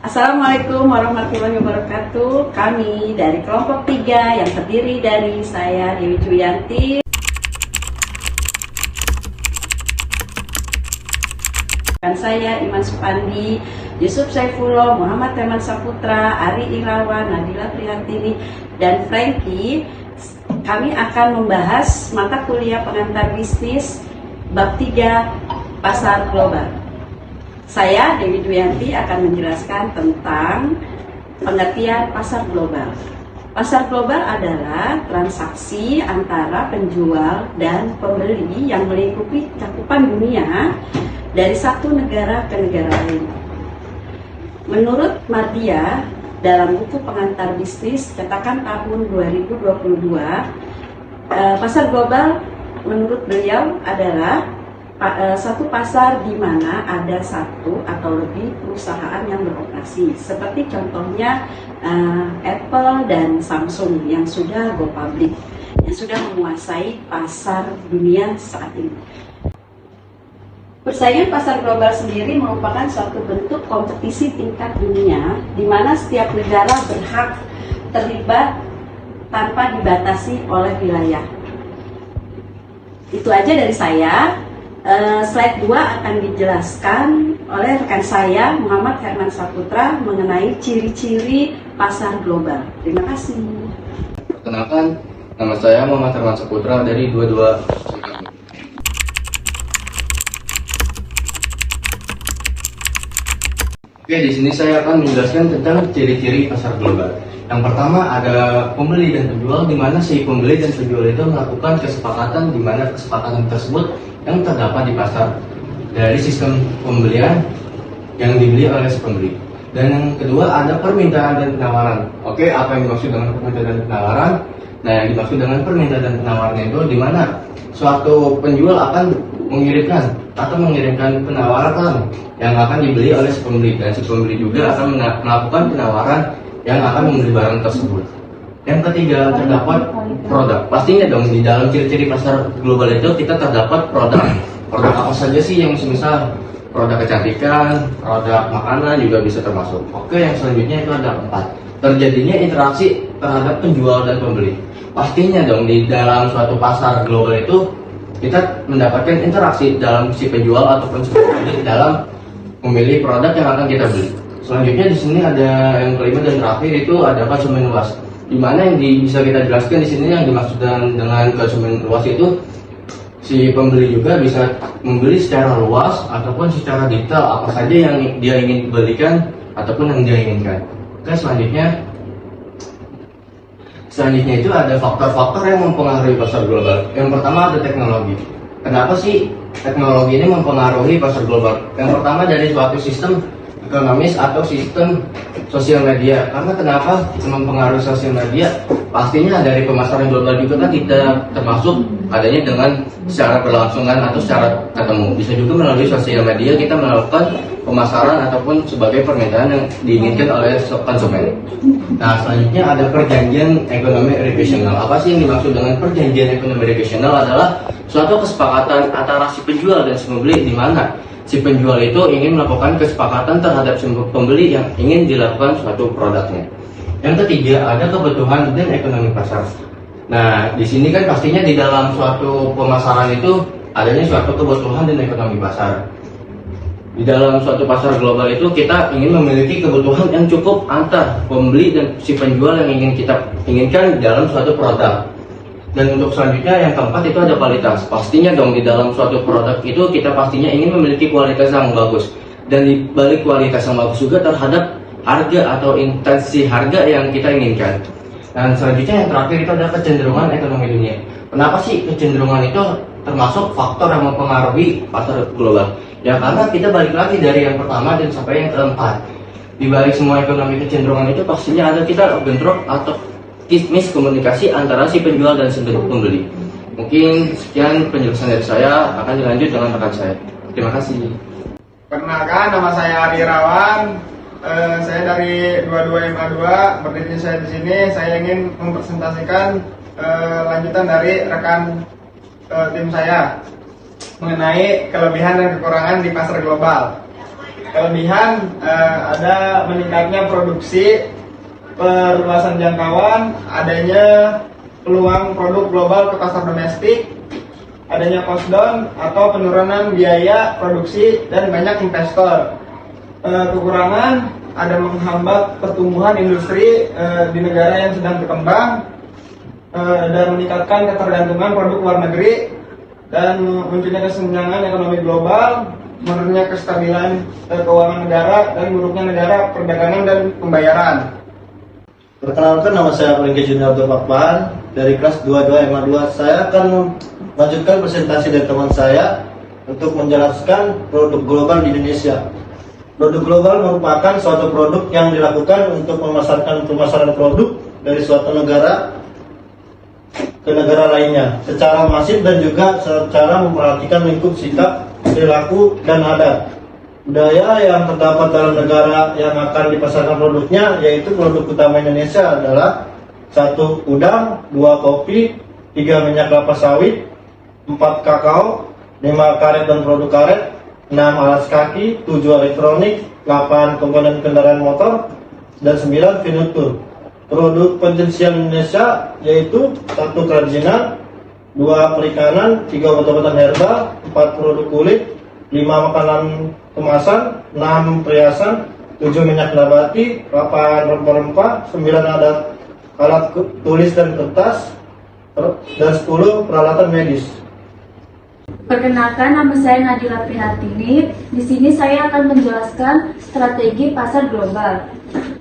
Assalamualaikum warahmatullahi wabarakatuh. Kami dari kelompok 3 yang terdiri dari saya Dewi Juyanti, dan saya Iman Supandi, Yusuf Saifullah, Muhammad Teman Saputra, Ari Irawan, Nadila Priantini, dan Frankie. Kami akan membahas mata kuliah pengantar bisnis bab 3 pasar global. Saya Dewi Duyanti akan menjelaskan tentang pengertian pasar global. Pasar global adalah transaksi antara penjual dan pembeli yang melingkupi cakupan dunia dari satu negara ke negara lain. Menurut Mardia, dalam buku pengantar bisnis cetakan tahun 2022, pasar global menurut beliau adalah satu pasar di mana ada satu atau lebih perusahaan yang beroperasi, seperti contohnya Apple dan Samsung yang sudah go public, yang sudah menguasai pasar dunia saat ini. Persaingan pasar global sendiri merupakan suatu bentuk kompetisi tingkat dunia di mana setiap negara berhak terlibat tanpa dibatasi oleh wilayah. Itu aja dari saya. Slide 2 akan dijelaskan oleh rekan saya Muhammad Herman Saputra mengenai ciri-ciri pasar global. Terima kasih. Perkenalkan, nama saya Muhammad Herman Saputra dari 22. Oke, di sini saya akan menjelaskan tentang ciri-ciri pasar global. Yang pertama ada pembeli dan penjual, di mana si pembeli dan penjual itu melakukan kesepakatan, di mana kesepakatan tersebut yang terdapat di pasar dari sistem pembelian yang dibeli oleh si pembeli. Dan yang kedua ada permintaan dan penawaran. Oke, apa yang dimaksud dengan permintaan dan penawaran? Nah, yang dimaksud dengan permintaan dan penawaran itu di mana suatu penjual akan mengirimkan penawaran yang akan dibeli oleh si pembeli, dan si pembeli juga akan melakukan penawaran yang akan membeli barang tersebut. Yang ketiga terdapat produk. Pastinya dong di dalam ciri-ciri pasar global itu kita terdapat produk. Produk apa saja sih yang misal produk kecantikan, produk makanan juga bisa termasuk. Oke, yang selanjutnya itu ada 4. Terjadinya interaksi terhadap penjual dan pembeli. Pastinya dong di dalam suatu pasar global itu kita mendapatkan interaksi dalam si penjual ataupun si pembeli dalam memilih produk yang akan kita beli. Selanjutnya di sini ada yang kelima dan terakhir itu ada konsumen luas. Di mana yang bisa kita jelaskan di sini yang dimaksud dengan konsumen luas itu si pembeli juga bisa membeli secara luas ataupun secara detail apa saja yang dia ingin belikan ataupun yang dia inginkan. Oke, selanjutnya itu ada faktor-faktor yang mempengaruhi pasar global. Yang pertama ada teknologi. Kenapa sih teknologi ini mempengaruhi pasar global? Yang pertama dari suatu sistem ekonomis atau sistem sosial media. Karena kenapa mempengaruhi sosial media? Pastinya dari pemasaran global juga kan kita termasuk adanya dengan secara berlangsungan atau secara ketemu. Bisa juga melalui sosial media kita melakukan pemasaran ataupun sebagai permintaan yang diinginkan oleh konsumen. Nah, selanjutnya ada perjanjian ekonomi regional. Apa sih yang dimaksud dengan perjanjian ekonomi regional? Adalah suatu kesepakatan antara si penjual dan si pembeli, di mana si penjual itu ingin melakukan kesepakatan terhadap si pembeli yang ingin dilakukan suatu produknya. Yang ketiga ada kebutuhan dan ekonomi pasar. Nah, di sini kan pastinya di dalam suatu pemasaran itu adanya suatu kebutuhan dan ekonomi pasar. Di dalam suatu pasar global itu kita ingin memiliki kebutuhan yang cukup antar pembeli dan si penjual yang ingin kita inginkan dalam suatu produk. Dan untuk selanjutnya yang keempat itu ada kualitas. Pastinya dong di dalam suatu produk itu kita pastinya ingin memiliki kualitas yang bagus. Dan di balik kualitas yang bagus juga terhadap harga atau intensi harga yang kita inginkan. Dan selanjutnya yang terakhir itu ada kecenderungan ekonomi dunia. Kenapa sih kecenderungan itu termasuk faktor yang mempengaruhi pasar global? Ya karena kita balik lagi dari yang pertama dan sampai yang keempat. Di balik semua ekonomi kecenderungan itu pastinya ada kita bentrok atau miskomunikasi antara si penjual dan si pembeli. Mungkin sekian penjelasan dari saya, akan dilanjut dengan rekan saya. Terima kasih. Perkenalkan, nama saya Ari Irawan. Saya dari 22 MA2. Berdiri saya di sini, saya ingin mempresentasikan lanjutan dari rekan tim saya mengenai kelebihan dan kekurangan di pasar global. kelebihan ada meningkatnya produksi, perluasan jangkauan, adanya peluang produk global ke pasar domestik, adanya cost down atau penurunan biaya produksi, dan banyak investor. Kekurangan ada menghambat pertumbuhan industri di negara yang sedang berkembang, dan meningkatkan ketergantungan produk luar negeri, dan munculnya kesenjangan ekonomi global, menurunnya kestabilan keuangan negara, dan buruknya negara perdagangan dan pembayaran. Perkenalkan, nama saya Franky Junior Abdul Fakban dari kelas 22 MA2. Saya akan melanjutkan presentasi dari teman saya untuk menjelaskan produk global di Indonesia. Produk global merupakan suatu produk yang dilakukan untuk pemasaran produk dari suatu negara ke negara lainnya secara masif dan juga secara memperhatikan lingkup sikap, perilaku, dan adat budaya yang terdapat dalam negara yang akan dipasarkan produknya, yaitu produk utama Indonesia adalah 1. Udang, 2. Kopi, 3. Minyak kelapa sawit, 4. Kakao, 5. Karet dan produk karet, 6. Alas kaki, 7. Elektronik, 8. Komponen kendaraan motor, dan 9. Furnitur. Produk potensial Indonesia yaitu 1. Kerajinan, 2. Perikanan, 3. obat-obatan herbal, 4. Produk kulit, 5. Makanan kemasan, 6. Perhiasan, 7. minyak nabati, 8. rempah-rempah, 9. alat tulis dan kertas, dan 10. peralatan medis. Perkenalkan, nama saya Nadila Prihatini. Di sini saya akan menjelaskan strategi pasar global.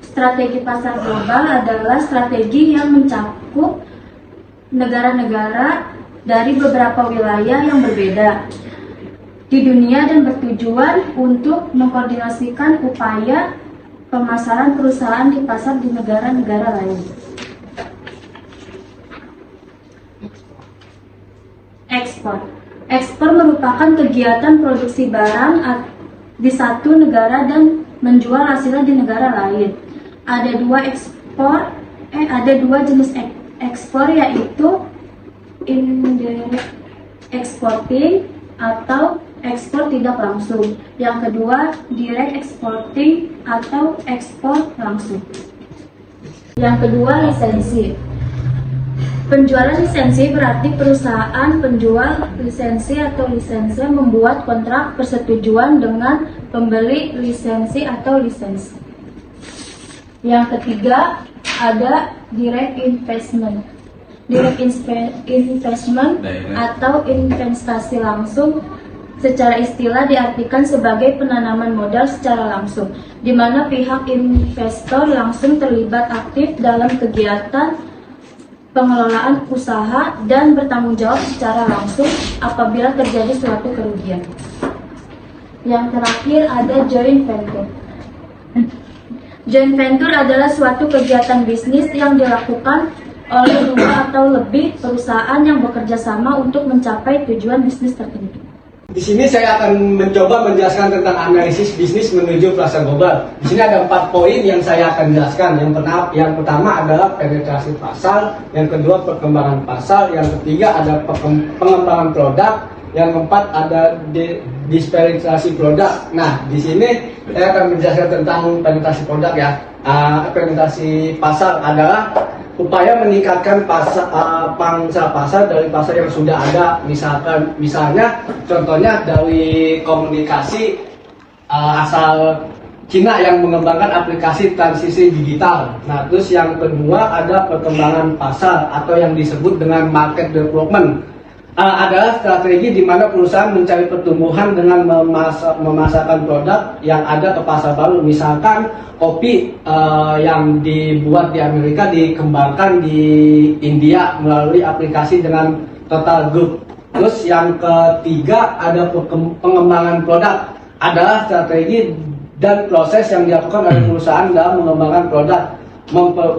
Strategi pasar global adalah strategi yang mencakup negara-negara dari beberapa wilayah yang berbeda di dunia dan bertujuan untuk mengkoordinasikan upaya pemasaran perusahaan di pasar di negara-negara lain. Ekspor. Ekspor merupakan kegiatan produksi barang di satu negara dan menjual hasilnya di negara lain. Ada dua jenis ekspor, yaitu indirect exporting atau ekspor tidak langsung. Yang kedua, direct exporting atau ekspor langsung. Yang kedua, lisensi. Penjualan lisensi berarti perusahaan penjual lisensi atau licensor membuat kontrak persetujuan dengan pembeli lisensi atau lisensi. Yang ketiga, ada direct investment. Direct investment atau investasi langsung secara istilah diartikan sebagai penanaman modal secara langsung, di mana pihak investor langsung terlibat aktif dalam kegiatan pengelolaan usaha dan bertanggung jawab secara langsung apabila terjadi suatu kerugian. Yang terakhir ada joint venture. Joint venture adalah suatu kegiatan bisnis yang dilakukan oleh dua atau lebih perusahaan yang bekerja sama untuk mencapai tujuan bisnis tertentu. Di sini saya akan mencoba menjelaskan tentang analisis bisnis menuju pasar global. Di sini ada 4 poin yang saya akan jelaskan. Yang pertama adalah penetrasi pasar, yang kedua perkembangan pasar, yang ketiga ada pengembangan produk, yang keempat ada dispenetrasi produk. Nah, di sini saya akan menjelaskan tentang penetrasi produk ya. Penetrasi pasar adalah upaya meningkatkan pangsa pasar dari pasar yang sudah ada. Misalnya contohnya dari komunikasi asal Cina yang mengembangkan aplikasi transisi digital. Nah, terus yang kedua ada perkembangan pasar atau yang disebut dengan market development. Adalah strategi di mana perusahaan mencari pertumbuhan dengan memasarkan produk yang ada ke pasar baru. Misalkan kopi yang dibuat di Amerika dikembangkan di India melalui aplikasi dengan Total Group. Terus yang ketiga ada pengembangan produk. Adalah strategi dan proses yang dilakukan oleh perusahaan dalam mengembangkan produk,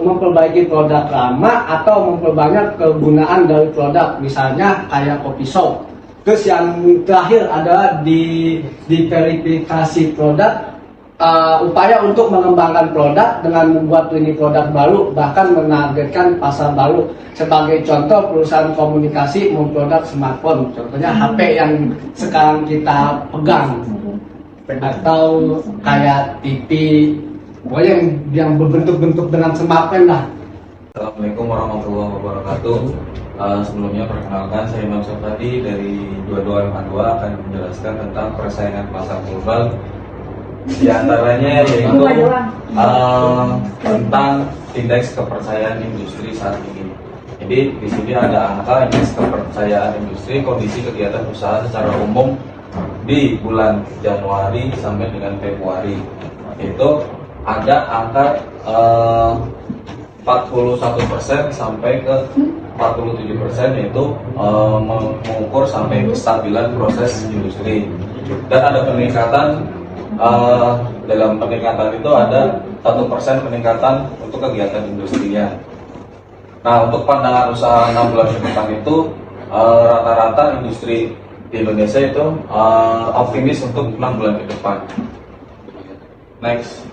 memperbaiki produk lama atau memperbanyak kegunaan dari produk, misalnya kayak kopi shop. Terus yang terakhir adalah di verifikasi produk, upaya untuk mengembangkan produk dengan membuat lini produk baru, bahkan menargetkan pasar baru. Sebagai contoh, perusahaan komunikasi memproduk smartphone, contohnya HP yang sekarang kita pegang. atau kayak TV, pokoknya yang berbentuk-bentuk dengan smartphone lah. Assalamualaikum warahmatullahi wabarakatuh. Sebelumnya perkenalkan, saya Imam Syafadi dari 2252 akan menjelaskan tentang persaingan pasar global. Di antaranya yaitu tentang indeks kepercayaan industri saat ini. Jadi di sini ada angka indeks kepercayaan industri, kondisi kegiatan usaha secara umum di bulan Januari sampai dengan Februari. Itu ada angka 41% sampai ke 47%, yaitu mengukur sampai kestabilan proses industri. Dan ada peningkatan, dalam peningkatan itu ada 1% peningkatan untuk kegiatan industrinya. Nah, untuk pandangan usaha 6 bulan ke depan itu rata-rata industri di Indonesia itu optimis untuk 6 bulan ke depan. Next.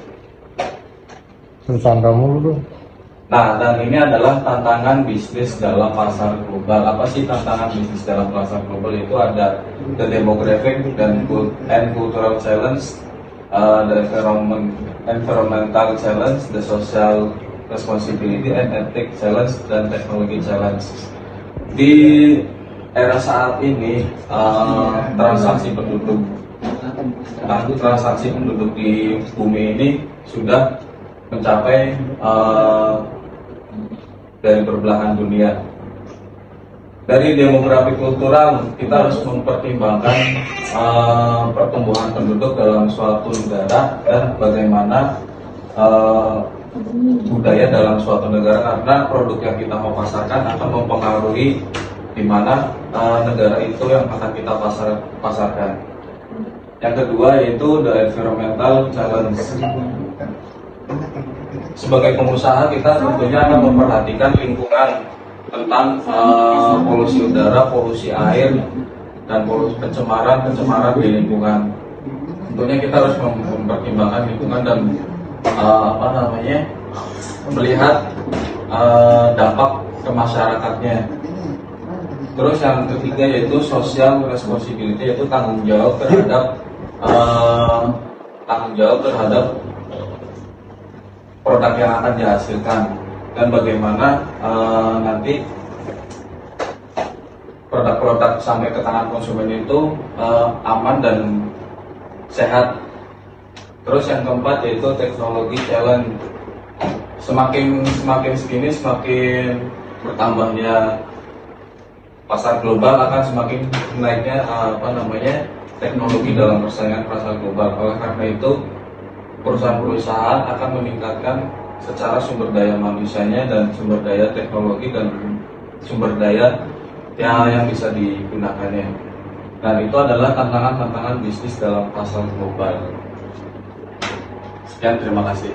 Nah, dan ini adalah tantangan bisnis dalam pasar global. Apa sih tantangan bisnis dalam pasar global? Itu ada the demographic dan cultural challenge, the environmental challenge, the social responsibility and ethic challenge, dan technology challenge. Di era saat ini, transaksi penduduk di bumi ini sudah mencapai dari berbelahan dunia. Dari demografi kultural, kita harus mempertimbangkan pertumbuhan penduduk dalam suatu negara dan bagaimana budaya dalam suatu negara, karena produk yang kita mau pasarkan akan mempengaruhi di mana negara itu yang akan kita pasarkan. Yang kedua yaitu the environmental challenge. Sebagai pengusaha, kita tentunya akan memperhatikan lingkungan, tentang polusi udara, polusi air, dan pencemaran di lingkungan. Tentunya kita harus mempertimbangkan lingkungan dan melihat dampak ke masyarakatnya. Terus yang ketiga yaitu social responsibility, yaitu tanggung jawab terhadap produk yang akan dihasilkan, dan bagaimana nanti produk-produk sampai ke tangan konsumen itu aman dan sehat. Terus yang keempat yaitu teknologi challenge. Semakin bertambahnya pasar global, akan semakin naiknya teknologi dalam persaingan pasar global. Oleh karena itu, perusahaan-perusahaan akan meningkatkan secara sumber daya manusianya dan sumber daya teknologi dan sumber daya yang bisa digunakannya. Dan itu adalah tantangan-tantangan bisnis dalam pasar global. Sekian, terima kasih.